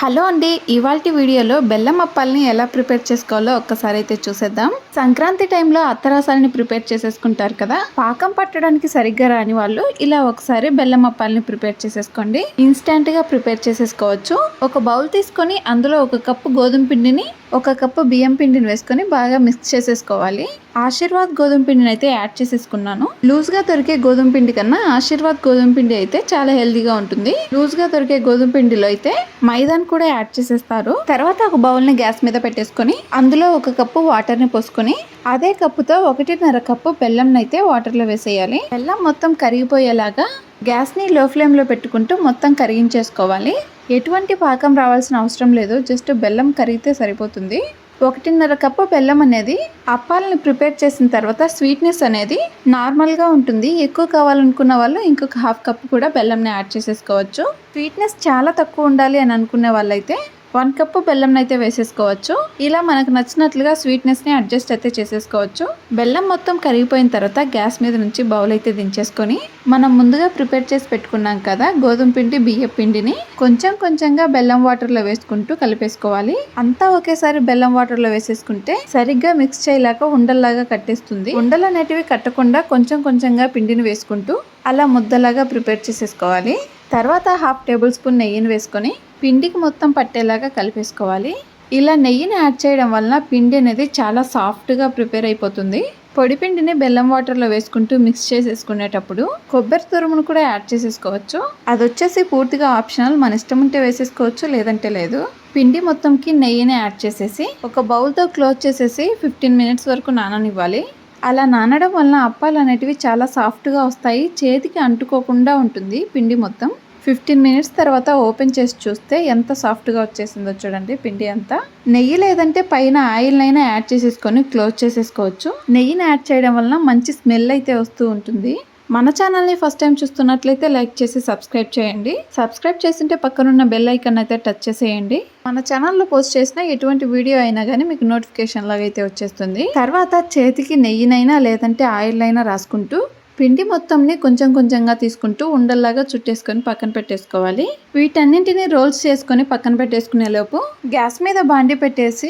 Hello అండి, ఇవాల్టి వీడియోలో బెల్లం అప్పాలని ఎలా ప్రిపేర్ చేసుకోవాలో ఒక్కసారి అయితే చూసేద్దాం. సంక్రాంతి టైంలో అత్తరసాలని ప్రిపేర్ చేసేసుకుంటారు కదా. పాకం పట్టడానికి సరిగ్గా రాని వాళ్ళు ఇలా ఒకసారి బెల్లం అప్పాలని ప్రిపేర్ చేసేసుకోండి. ఇన్స్టెంట్ గా ప్రిపేర్ చేసేసుకోవచ్చు. ఒక బౌల్ తీసుకొని అందులో ఒక కప్పు గోధుమ పిండిని, ఒక కప్పు బియ్యం పిండిని వేసుకొని బాగా మిక్స్ చేసేసుకోవాలి. ఆశీర్వాద్ గోధుమ పిండిని అయితే యాడ్ చేసేసుకున్నాను. లూజ్ గా దొరికే గోధుమ పిండి కన్నా ఆశీర్వాద్ గోధుమ పిండి అయితే చాలా హెల్దీగా ఉంటుంది. లూజ్ గా దొరికే గోధుమ పిండిలో అయితే మైదాన్ కూడా యాడ్ చేసేస్తారు. తర్వాత ఒక బౌల్ ని గ్యాస్ మీద పెట్టేసుకొని అందులో ఒక కప్పు వాటర్ ని పోసుకొని అదే కప్పుతో 1.5 కప్పు బెల్లం అయితే వాటర్ లో వేసేయాలి. బెల్లం మొత్తం కరిగిపోయేలాగా గ్యాస్ ని లో ఫ్లేమ్ లో పెట్టుకుంటూ మొత్తం కరిగించేసుకోవాలి. ఎటువంటి పాకం రావాల్సిన అవసరం లేదు, జస్ట్ బెల్లం కరిగితే సరిపోతుంది. 1.5 కప్పు బెల్లం అనేది అప్పాలని ప్రిపేర్ చేసిన తర్వాత స్వీట్నెస్ అనేది నార్మల్గా ఉంటుంది. ఎక్కువ కావాలనుకున్న వాళ్ళు ఇంకొక 1/2 కప్పు కూడా బెల్లంని యాడ్ చేసేసుకోవచ్చు. స్వీట్నెస్ చాలా తక్కువ ఉండాలి అని అనుకునే వాళ్ళైతే 1 కప్పు బెల్లం అయితే వేసేసుకోవచ్చు. ఇలా మనకు నచ్చినట్లుగా స్వీట్నెస్ ని అడ్జస్ట్ అయితే చేసేసుకోవచ్చు. బెల్లం మొత్తం కరిగిపోయిన తర్వాత గ్యాస్ మీద నుంచి బౌల్ అయితే దించేసుకొని మనం ముందుగా ప్రిపేర్ చేసి పెట్టుకున్నాం కదా గోధుమ పిండి, బియ్యం పిండిని కొంచెం కొంచెంగా బెల్లం వాటర్ లో వేసుకుంటూ కలిపేసుకోవాలి. అంతా ఒకేసారి బెల్లం వాటర్ లో వేసేసుకుంటే సరిగ్గా మిక్స్ చేయలేక ఉండల్లాగా కట్టేస్తుంది. ఉండలు అనేటివి కట్టకుండా కొంచెం కొంచెంగా పిండిని వేసుకుంటూ అలా ముద్దలాగా ప్రిపేర్ చేసేసుకోవాలి. తర్వాత 1/2 టేబుల్ స్పూన్ నెయ్యిని వేసుకొని పిండికి మొత్తం పట్టేలాగా కలిపేసుకోవాలి. ఇలా నెయ్యిని యాడ్ చేయడం వలన పిండి అనేది చాలా సాఫ్ట్గా ప్రిపేర్ అయిపోతుంది. పొడి పిండిని బెల్లం వాటర్లో వేసుకుంటూ మిక్స్ చేసేసుకునేటప్పుడు కొబ్బరి తురుమును కూడా యాడ్ చేసేసుకోవచ్చు. అది వచ్చేసి పూర్తిగా ఆప్షనల్, మన ఇష్టం ఉంటే వేసేసుకోవచ్చు, లేదంటే లేదు. పిండి మొత్తంకి నెయ్యిని యాడ్ చేసేసి ఒక బౌల్తో క్లోజ్ చేసేసి 15 మినిట్స్ వరకు నాననివ్వాలి. అలా నానడం వలన అప్పాలు అనేటివి చాలా సాఫ్ట్గా వస్తాయి, చేతికి అంటుకోకుండా ఉంటుంది పిండి మొత్తం. 15 మినిట్స్ తర్వాత ఓపెన్ చేసి చూస్తే ఎంత సాఫ్ట్గా వచ్చేసిందో చూడండి పిండి అంతా. నెయ్యి లేదంటే పైన ఆయిల్నైనా యాడ్ చేసేసుకొని క్లోజ్ చేసేసుకోవచ్చు. నెయ్యిని యాడ్ చేయడం వలన మంచి స్మెల్ అయితే వస్తూ ఉంటుంది. మన ఛానల్ని ఫస్ట్ టైం చూస్తున్నట్లయితే లైక్ చేసి సబ్స్క్రైబ్ చేయండి. సబ్స్క్రైబ్ చేస్తుంటే పక్కనున్న బెల్ ఐకాన్ అయితే టచ్ చేసేయండి. మన ఛానల్లో పోస్ట్ చేసిన ఎటువంటి వీడియో అయినా కానీ మీకు నోటిఫికేషన్ లాగా అయితే వచ్చేస్తుంది. తర్వాత చేతికి నెయ్యినైనా లేదంటే ఆయిల్ అయినా రాసుకుంటూ పిండి మొత్తంని కొంచెం కొంచెంగా తీసుకుంటూ ఉండల్లాగా చుట్టేసుకొని పక్కన పెట్టేసుకోవాలి. వీటన్నింటినీ రోల్స్ చేసుకొని పక్కన పెట్టేసుకునే లోపు గ్యాస్ మీద బాండి పెట్టేసి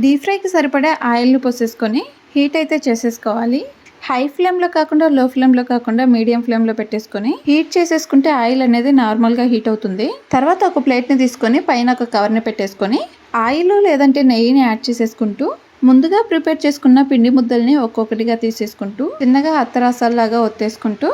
డీప్ ఫ్రైకి సరిపడే ఆయిల్ని పోసేసుకొని హీట్ అయితే చేసేసుకోవాలి. హై ఫ్లేమ్లో కాకుండా లో ఫ్లేమ్లో కాకుండా మీడియం ఫ్లేమ్లో పెట్టేసుకొని హీట్ చేసేసుకుంటే ఆయిల్ అనేది నార్మల్గా హీట్ అవుతుంది. తర్వాత ఒక ప్లేట్ని తీసుకొని పైన ఒక కవర్ని పెట్టేసుకొని ఆయిల్ లేదంటే నెయ్యిని యాడ్ చేసేసుకుంటూ ముందుగా ప్రిపేర్ చేసుకున్న పిండి ముద్దల్ని ఒక్కొక్కటిగా తీసేసుకుంటూ చిన్నగా అత్తరసాల్లాగా ఒత్తేసుకుంటూ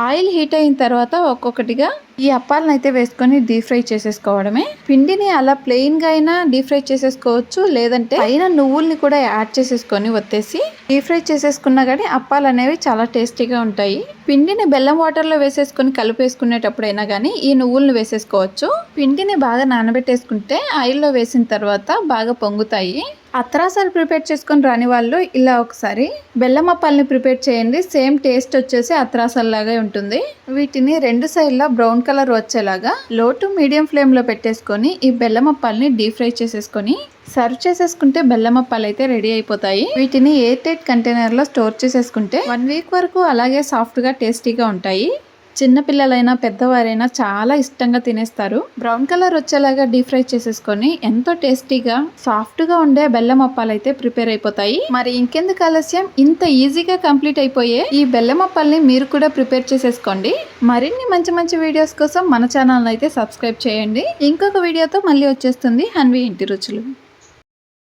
ఆయిల్ హీట్ అయిన తర్వాత ఒక్కొక్కటిగా ఈ అప్పాలను అయితే వేసుకొని డీప్ ఫ్రై చేసేసుకోవడమే. పిండిని అలా ప్లెయిన్ గా అయినా డీప్ ఫ్రై చేసేసుకోవచ్చు, లేదంటే పైన నువ్వుల్ని కూడా యాడ్ చేసేసుకొని ఒత్తేసి డీప్ ఫ్రై చేసేసుకున్నా కానీ అప్పాలు అనేవి చాలా టేస్టీగా ఉంటాయి. పిండిని బెల్లం వాటర్ లో వేసేసుకొని కలిపేసుకునేటప్పుడైనా కానీ ఈ నువ్వుల్ని వేసేసుకోవచ్చు. పిండిని బాగా నానబెట్టేసుకుంటే ఆయిల్లో వేసిన తర్వాత బాగా పొంగుతాయి. అత్తరసాలు ప్రిపేర్ చేసుకొని రాని వాళ్ళు ఇలా ఒకసారి బెల్లం అప్పాలని ప్రిపేర్ చేయండి. సేమ్ టేస్ట్ వచ్చేసి అత్తరసాలు లాగా ఉంటుంది. వీటిని 2 సైడ్ల బ్రౌన్ కలర్ వచ్చేలాగా లో టు మీడియం ఫ్లేమ్ లో పెట్టేసుకొని ఈ బెల్లం అప్పాలని డీప్ ఫ్రై చేసేసుకొని సర్వ్ చేసేసుకుంటే బెల్లం అప్పాలు అయితే రెడీ అయిపోతాయి. వీటిని ఎయిర్ టైట్ కంటైనర్ లో స్టోర్ చేసేసుకుంటే 1 వీక్ వరకు అలాగే సాఫ్ట్ గా టేస్టీగా ఉంటాయి. చిన్నపిల్లలైనా పెద్దవారైనా చాలా ఇష్టంగా తినేస్తారు. బ్రౌన్ కలర్ వచ్చేలాగా డీప్ ఫ్రై చేసేసుకొని ఎంతో టేస్టీగా సాఫ్ట్గా ఉండే బెల్లం అప్పాలు అయితే ప్రిపేర్ అయిపోతాయి. మరి ఇంకెందుకు ఆలస్యం, ఇంత ఈజీగా కంప్లీట్ అయిపోయే ఈ బెల్లం అప్పాలని మీరు కూడా ప్రిపేర్ చేసేసుకోండి. మరిన్ని మంచి మంచి వీడియోస్ కోసం మన ఛానల్ అయితే సబ్స్క్రైబ్ చేయండి. ఇంకొక వీడియోతో మళ్ళీ వచ్చేస్తుంది హన్వి ఇంటి రుచులు.